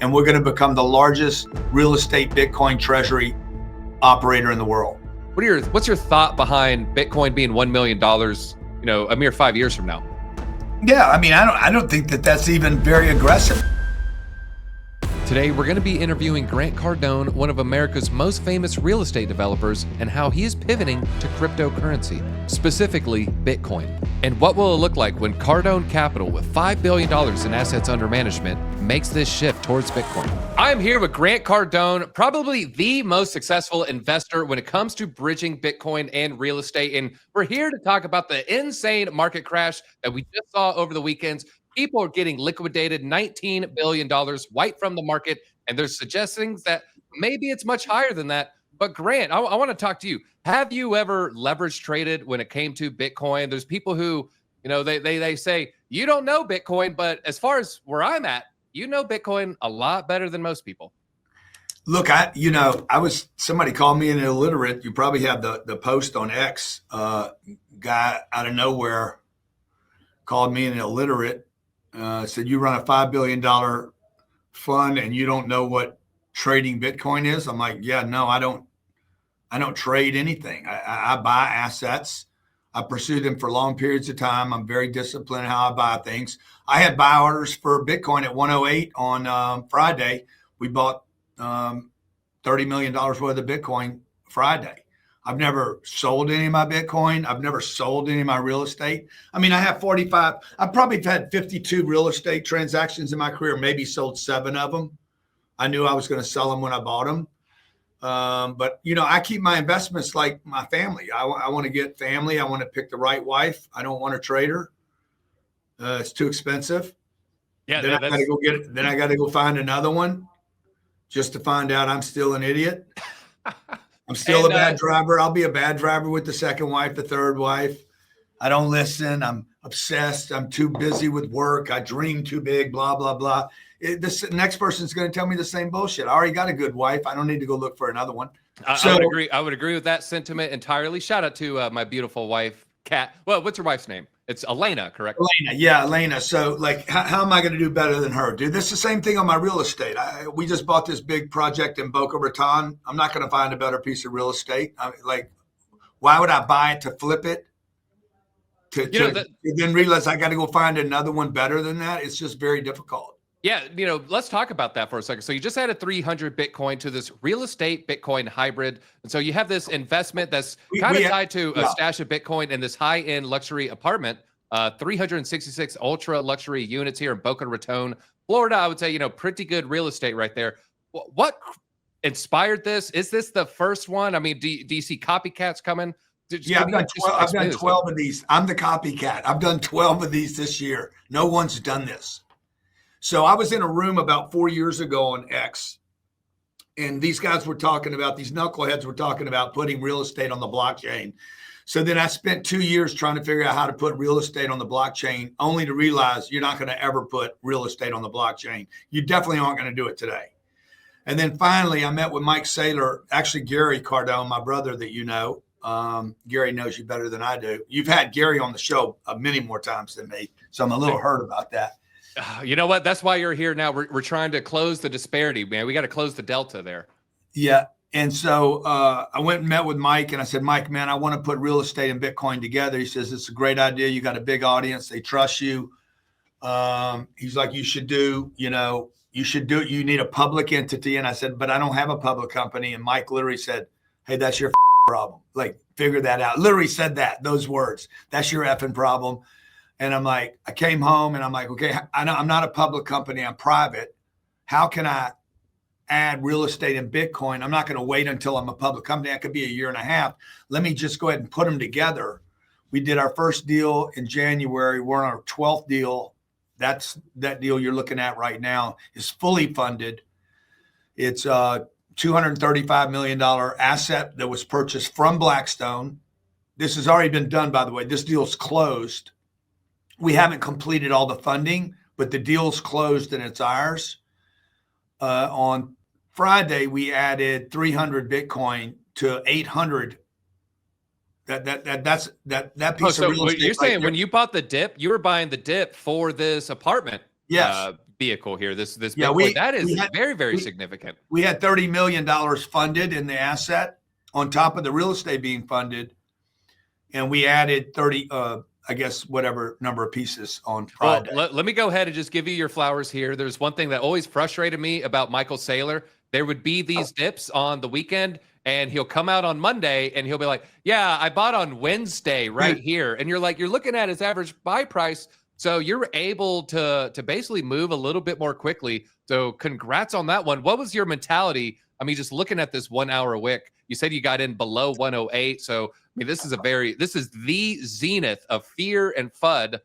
and we're going to become the largest real estate Bitcoin treasury operator in the world. What's your thought behind Bitcoin being $1 million, a mere 5 years from now? Yeah, I mean, I don't think that that's even very aggressive. Today, we're going to be interviewing Grant Cardone, one of America's most famous real estate developers, and how he is pivoting to cryptocurrency, specifically Bitcoin. And what will it look like when Cardone Capital, with $5 billion in assets under management, makes this shift towards Bitcoin? I'm here with Grant Cardone, probably the most successful investor when it comes to bridging Bitcoin and real estate. And we're here to talk about the insane market crash that we just saw over the weekends. People are getting liquidated $19 billion wiped from the market, and there's suggesting that maybe it's much higher than that. But Grant, I want to talk to you. Have you ever leverage traded when it came to Bitcoin? There's people who, they say, you don't know Bitcoin, but as far as where I'm at, you know Bitcoin a lot better than most people. Look, somebody called me an illiterate. You probably have the post on X. Guy out of nowhere called me an illiterate. Said, you run a $5 billion fund and you don't know what trading Bitcoin is? I'm like, yeah, no, I don't trade anything. I buy assets. I pursue them for long periods of time. I'm very disciplined in how I buy things. I had buy orders for Bitcoin at 108 on Friday. We bought $30 million worth of Bitcoin Friday. I've never sold any of my Bitcoin. I've never sold any of my real estate. I mean, I have 45. I've probably had 52 real estate transactions in my career, maybe sold 7 of them. I knew I was going to sell them when I bought them. But, I keep my investments like my family. I want to get family. I want to pick the right wife. I don't want a trader. It's too expensive. Yeah. Then I got to go find another one just to find out I'm still an idiot. I'm still a bad driver. I'll be a bad driver with the second wife, the third wife. I don't listen. I'm obsessed. I'm too busy with work. I dream too big, blah, blah, blah. This next person's going to tell me the same bullshit. I already got a good wife. I don't need to go look for another one. I would agree. I would agree with that sentiment entirely. Shout out to my beautiful wife, Kat. Well, what's your wife's name? It's Elena, correct? Elena. Yeah, Elena. So how am I going to do better than her, dude? This is the same thing on my real estate. We just bought this big project in Boca Raton. I'm not going to find a better piece of real estate. Why would I buy it to flip it? Then realize I got to go find another one better than that. It's just very difficult. Yeah, let's talk about that for a second. So you just added 300 Bitcoin to this real estate Bitcoin hybrid. And so you have this investment that's kind of tied to a stash of Bitcoin in this high-end luxury apartment, 366 ultra luxury units here in Boca Raton, Florida. I would say, pretty good real estate right there. What inspired this? Is this the first one? I mean, do you see copycats coming? I've done 12 of these. I'm the copycat. I've done 12 of these this year. No one's done this. So I was in a room about 4 years ago on X, and these guys were talking about, these knuckleheads were talking about putting real estate on the blockchain. So then I spent 2 years trying to figure out how to put real estate on the blockchain, only to realize you're not going to ever put real estate on the blockchain. You definitely aren't going to do it today. And then finally I met with Mike Saylor, actually Gary Cardone, my brother that you know. Gary knows you better than I do. You've had Gary on the show many more times than me, so I'm a little hurt about that. You know what? That's why you're here now. We're trying to close the disparity, man. We got to close the delta there. Yeah. And so I went and met with Mike, and I said, Mike, man, I want to put real estate and Bitcoin together. He says, it's a great idea. You got a big audience. They trust you. He's like, you should do it. You need a public entity. And I said, but I don't have a public company. And Mike literally said, hey, that's your problem. Figure that out. Literally said those words. That's your effing problem. And I'm like, I came home and I'm like, okay, I'm not a public company. I'm private. How can I add real estate and Bitcoin? I'm not going to wait until I'm a public company. That could be a year and a half. Let me just go ahead and put them together. We did our first deal in January. We're on our 12th deal. That deal you're looking at right now is fully funded. It's a $235 million asset that was purchased from Blackstone. This has already been done, by the way. This deal's closed. We haven't completed all the funding, but the deal's closed and it's ours. On Friday, we added 300 Bitcoin to 800. That piece of real estate. You're saying when you bought the dip, you were buying the dip for this apartment. Yes. vehicle here, this Yeah, Bitcoin. That is we had, very, very we, significant. we had $30 million funded in the asset on top of the real estate being funded. And we added 30, I guess, whatever number of pieces on Friday. Well, let me go ahead and just give you your flowers here. There's one thing that always frustrated me about Michael Saylor. There would be these dips on the weekend, and he'll come out on Monday and he'll be like, yeah, I bought on Wednesday right here. And you're like, you're looking at his average buy price. So you're able to basically move a little bit more quickly. So congrats on that one. What was your mentality? I mean, just looking at this 1 hour wick, you said you got in below 108. So, I mean, this is the zenith of fear and FUD.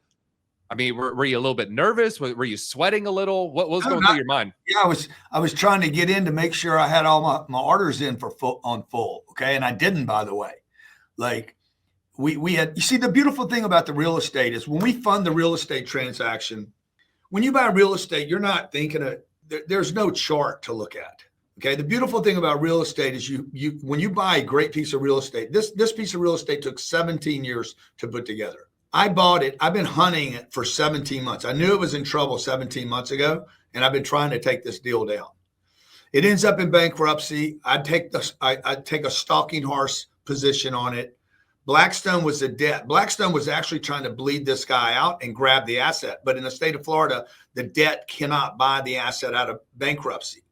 I mean, were you a little bit nervous? Were you sweating a little? What was going through your mind? Yeah, I was trying to get in to make sure I had all my orders in for full. Okay. And I didn't, by the way. Like we had, you see, the beautiful thing about the real estate is when we fund the real estate transaction, when you buy real estate, you're not thinking there's no chart to look at. Okay. The beautiful thing about real estate is when you buy a great piece of real estate, this piece of real estate took 17 years to put together. I bought it. I've been hunting it for 17 months. I knew it was in trouble 17 months ago, and I've been trying to take this deal down. It ends up in bankruptcy. I'd take a stalking horse position on it. Blackstone was a debt. Blackstone was actually trying to bleed this guy out and grab the asset. But in the state of Florida, the debt cannot buy the asset out of bankruptcy.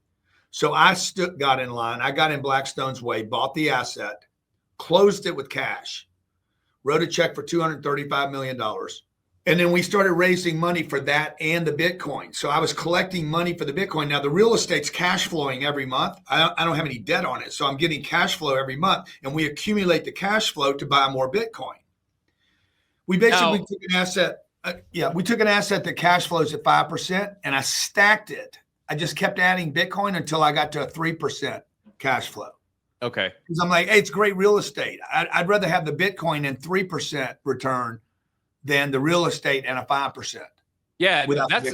So I got in line. I got in Blackstone's way, bought the asset, closed it with cash, wrote a check for $235 million. And then we started raising money for that and the Bitcoin. So I was collecting money for the Bitcoin. Now the real estate's cash flowing every month. I don't have any debt on it. So I'm getting cash flow every month, and we accumulate the cash flow to buy more Bitcoin. We basically took an asset. We took an asset that cash flows at 5%, and I stacked it. I just kept adding Bitcoin until I got to a 3% cash flow. Okay. Because I'm like, hey, it's great real estate. I'd rather have the Bitcoin and 3% return than the real estate and a 5%. Yeah,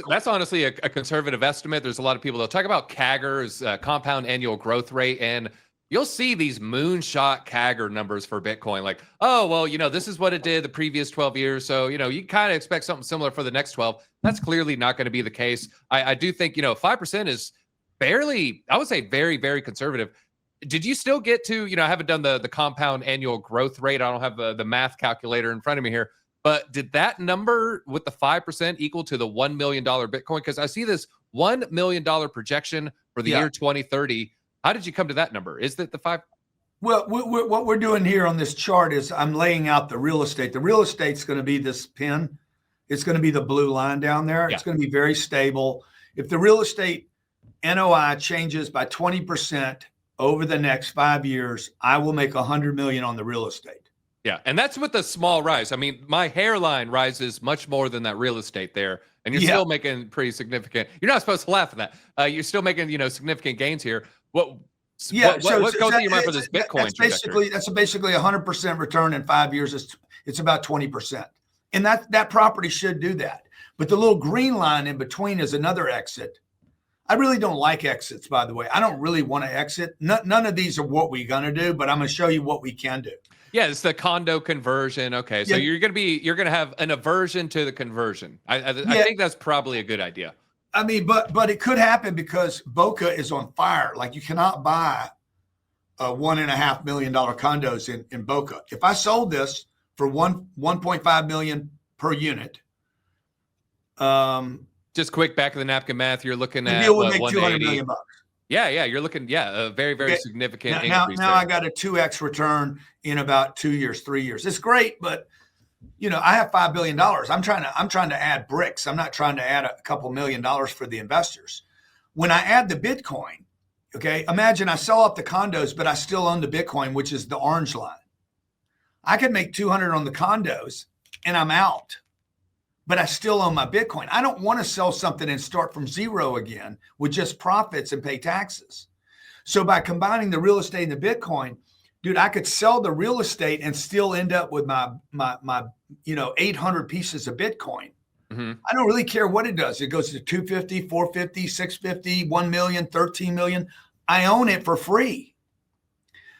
that's honestly a conservative estimate. There's a lot of people that talk about CAGRs, compound annual growth rate, and you'll see these moonshot CAGR numbers for Bitcoin. Like, oh, well, this is what it did the previous 12 years. So, you kind of expect something similar for the next 12. That's clearly not going to be the case. I do think, 5% is barely, I would say very, very conservative. Did you still get to, I haven't done the compound annual growth rate. I don't have the math calculator in front of me here, but did that number with the 5% equal to the $1 million Bitcoin? Because I see this $1 million projection for the year 2030. How did you come to that number? Is that the 5? Well, what we're doing here on this chart is I'm laying out the real estate. The real estate's going to be this pin. It's going to be the blue line down there. Yeah. It's going to be very stable. If the real estate NOI changes by 20% over the next 5 years, I will make $100 million on the real estate. Yeah, and that's with a small rise. I mean, my hairline rises much more than that real estate there, and you're still making pretty significant. You're not supposed to laugh at that. You're still making what goes through your mind for this Bitcoin? That's basically 100% return in 5 years. It's about 20%, and that property should do that. But the little green line in between is another exit. I really don't like exits, by the way. I don't really want to exit. None of these are what we're going to do, but I'm going to show you what we can do. Yeah, it's the condo conversion. Okay, so you're gonna have an aversion to the conversion. I think that's probably a good idea. I mean, but it could happen because Boca is on fire. Like, you cannot buy $1.5 million condos in Boca. If I sold this for 1.5 million per unit, just quick back of the napkin math, you're looking at deal would make $200 million. Yeah, you're looking, a very, very significant increase. Now I got a 2x return in about 2 years, 3 years. It's great, but I have $5 billion. I'm trying to add bricks. I'm not trying to add a couple $1 million for the investors. When I add the Bitcoin, okay, imagine I sell off the condos, but I still own the Bitcoin, which is the orange line. I could make 200 on the condos and I'm out, but I still own my Bitcoin. I don't want to sell something and start from zero again with just profits and pay taxes. So by combining the real estate and the Bitcoin, dude, I could sell the real estate and still end up with my 800 pieces of Bitcoin. Mm-hmm. I don't really care what it does. It goes to 250, 450, 650, 1 million, 13 million. I own it for free.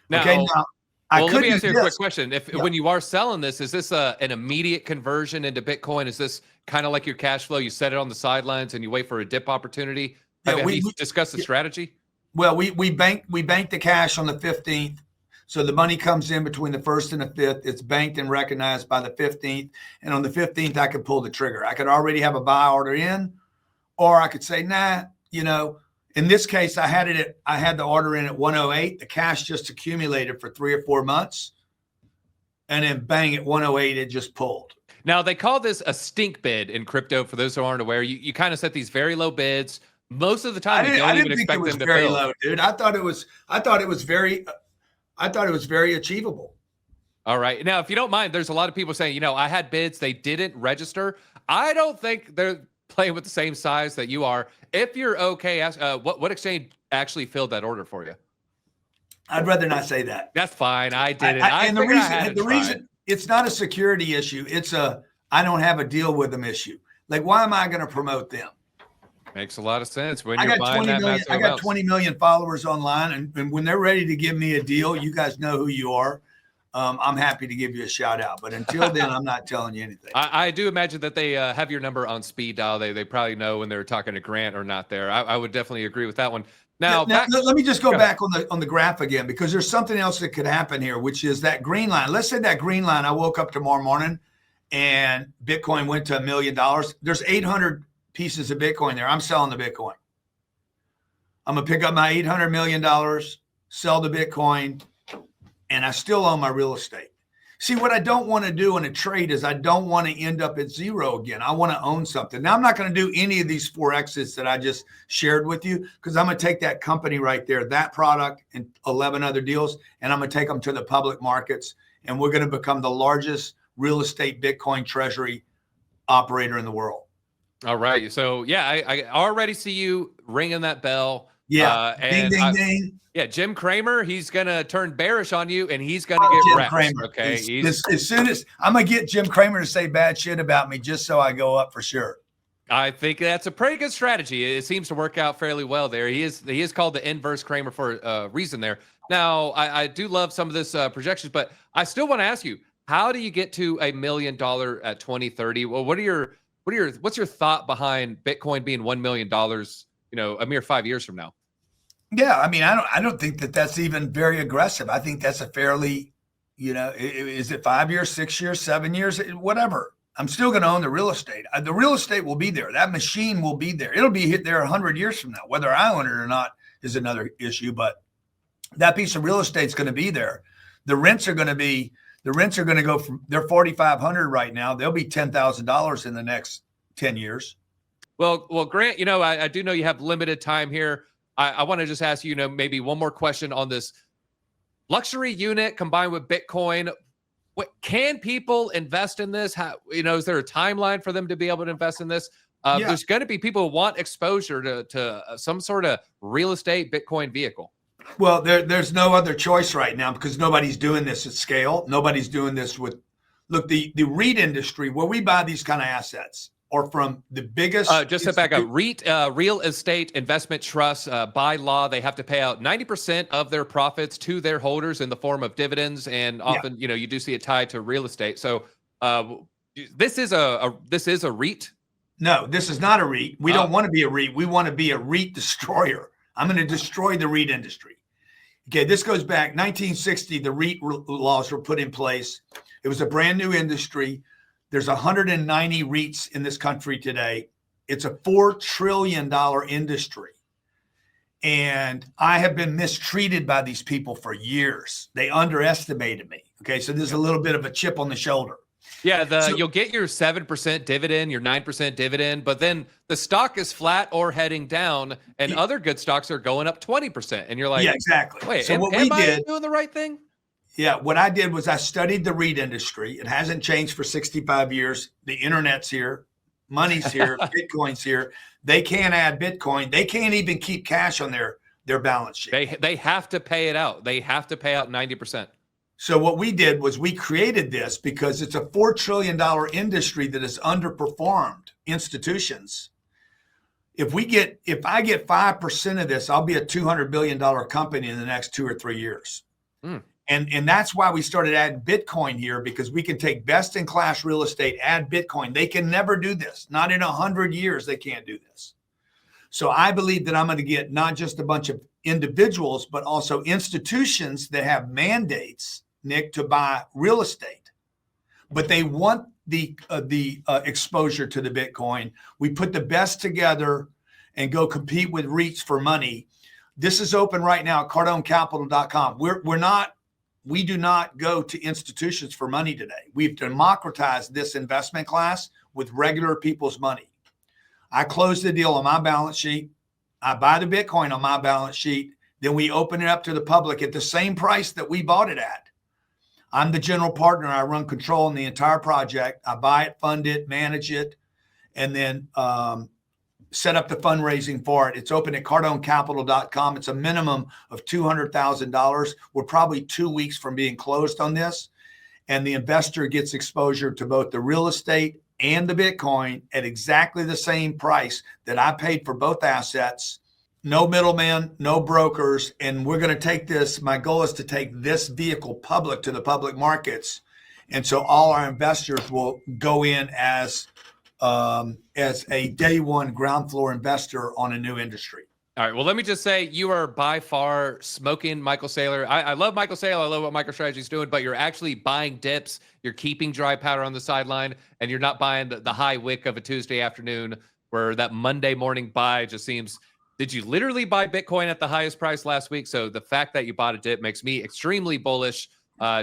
Now, okay. Now Well, let could me do ask you a this. quick question. When you are selling this, is this an immediate conversion into Bitcoin? Is this kind of like your cash flow? You set it on the sidelines and you wait for a dip opportunity. Yeah, Have you discussed the strategy? well, we bank the cash on the 15th. So the money comes in between the 1st and the 5th. It's banked and recognized by the 15th. And on the 15th, I could pull the trigger. I could already have a buy order in, or I could say, nah, in this case, I had the order in at 108. The cash just accumulated for 3 or 4 months. And then bang, at 108, it just pulled. Now, they call this a stink bid in crypto. For those who aren't aware, you kind of set these very low bids. Most of the time, you don't even expect them to very fill. low, dude. I thought it was very achievable. All right. Now, if you don't mind, there's a lot of people saying, I had bids, they didn't register. I don't think they're playing with the same size that you are. If you're okay, ask what exchange actually filled that order for you? I'd rather not say that. That's fine. I did it. And the reason it's not a security issue. It's I don't have a deal with them issue. Like, why am I going to promote them? Makes a lot of sense when I you're got buying 20 that million. massive I got amounts. 20 million followers online, and when they're ready to give me a deal, you guys know who you are. I'm happy to give you a shout out, but until then, I'm not telling you anything. I do imagine that they have your number on speed dial. They probably know when they're talking to Grant or not there. I would definitely agree with that one. Now let me just go back on the graph again, because there's something else that could happen here, which is that green line. Let's say that green line, I woke up tomorrow morning and Bitcoin went to $1 million. There's 800 pieces of Bitcoin there. I'm selling the Bitcoin. I'm going to pick up my $800 million, sell the Bitcoin, and I still own my real estate. See, what I don't want to do in a trade is I don't want to end up at zero again. I want to own something. Now, I'm not going to do any of these 4 exits that I just shared with you, because I'm going to take that company right there, that product, and 11 other deals, and I'm going to take them to the public markets, and we're going to become the largest real estate Bitcoin treasury operator in the world. All right. So, yeah, I already see you ringing that bell. Yeah. And ding, ding, ding. Yeah, Jim Cramer, he's going to turn bearish on you, and he's going to get Jim wrecked. Cramer. Okay. As soon as I'm going to get Jim Cramer to say bad shit about me, just so I go up for sure. I think that's a pretty good strategy. It seems to work out fairly well there. He is called the inverse Cramer for a reason there. Now, I do love some of this projections, but I still want to ask you, how do you get to $1 million at 2030? Well, what's your thought behind Bitcoin being $1 million, a mere 5 years from now? Yeah, I mean, I don't think that's even very aggressive. I think that's a fairly, is it 5 years, 6 years, 7 years, whatever. I'm still going to own the real estate. The real estate will be there. That machine will be there. It'll be hit there 100 years from now. Whether I own it or not is another issue, but that piece of real estate is going to be there. The rents are going to go from, they're $4,500 right now. They'll be $10,000 in the next 10 years. Well, Grant, I do know you have limited time here. I want to just ask you, maybe one more question on this luxury unit combined with Bitcoin. Can people invest in this? Is there a timeline for them to be able to invest in this? Yeah. There's going to be people who want exposure to some sort of real estate Bitcoin vehicle. Well, there's no other choice right now, because nobody's doing this at scale. Nobody's doing this with, look, the REIT industry, where we buy these kind of assets, or from the biggest. Just to back up, REIT, real estate investment trusts, by law, they have to pay out 90% of their profits to their holders in the form of dividends, and often, you do see it tied to real estate. So, this is a REIT. No, this is not a REIT. We don't want to be a REIT. We want to be a REIT destroyer. I'm going to destroy the REIT industry. Okay, this goes back 1960. The REIT laws were put in place. It was a brand new industry. There's 190 REITs in this country today. It's a $4 trillion industry. And I have been mistreated by these people for years. They underestimated me. Okay, so there's a little bit of a chip on the shoulder. Yeah, you'll get your 7% dividend, your 9% dividend, but then the stock is flat or heading down, and other good stocks are going up 20%. And you're like, yeah, exactly. Wait, so am I doing the right thing? Yeah, what I did was I studied the REIT industry. It hasn't changed for 65 years. The internet's here, money's here, Bitcoin's here. They can't add Bitcoin. They can't even keep cash on their balance sheet. They have to pay it out. They have to pay out 90%. So what we did was we created this because it's a $4 trillion industry that has underperformed institutions. If I get 5% of this, I'll be a $200 billion company in the next 2 or 3 years. And that's why we started adding Bitcoin here, because we can take best in class real estate, add Bitcoin. They can never do this. Not in 100 years, they can't do this. So I believe that I'm going to get not just a bunch of individuals, but also institutions that have mandates, Nick, to buy real estate. But they want the exposure to the Bitcoin. We put the best together and go compete with REITs for money. This is open right now at cardonecapital.com. We do not go to institutions for money today. We've democratized this investment class with regular people's money. I close the deal on my balance sheet. I buy the Bitcoin on my balance sheet. Then we open it up to the public at the same price that we bought it at. I'm the general partner. I run control on the entire project. I buy it, fund it, manage it, and then set up the fundraising for it. It's open at cardonecapital.com. It's a minimum of $200,000. We're probably 2 weeks from being closed on this. And the investor gets exposure to both the real estate and the Bitcoin at exactly the same price that I paid for both assets. No middlemen, no brokers. And we're going to take this. My goal is to take this vehicle public to the public markets. And so all our investors will go in as a day one ground floor investor on a new industry. All right. Well, let me just say you are by far smoking Michael Saylor. I love Michael Saylor. I love what MicroStrategy is doing, but you're actually buying dips. You're keeping dry powder on the sideline, and you're not buying the high wick of a Tuesday afternoon where that Monday morning buy just seems. Did you literally buy Bitcoin at the highest price last week? So the fact that you bought a dip makes me extremely bullish.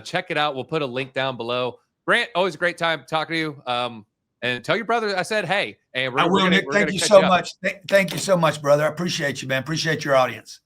Check it out. We'll put a link down below. Grant, always a great time talking to you. And tell your brother I said, hey. And I will, Nick. Thank you so much. Thank you so much, brother. I appreciate you, man. Appreciate your audience.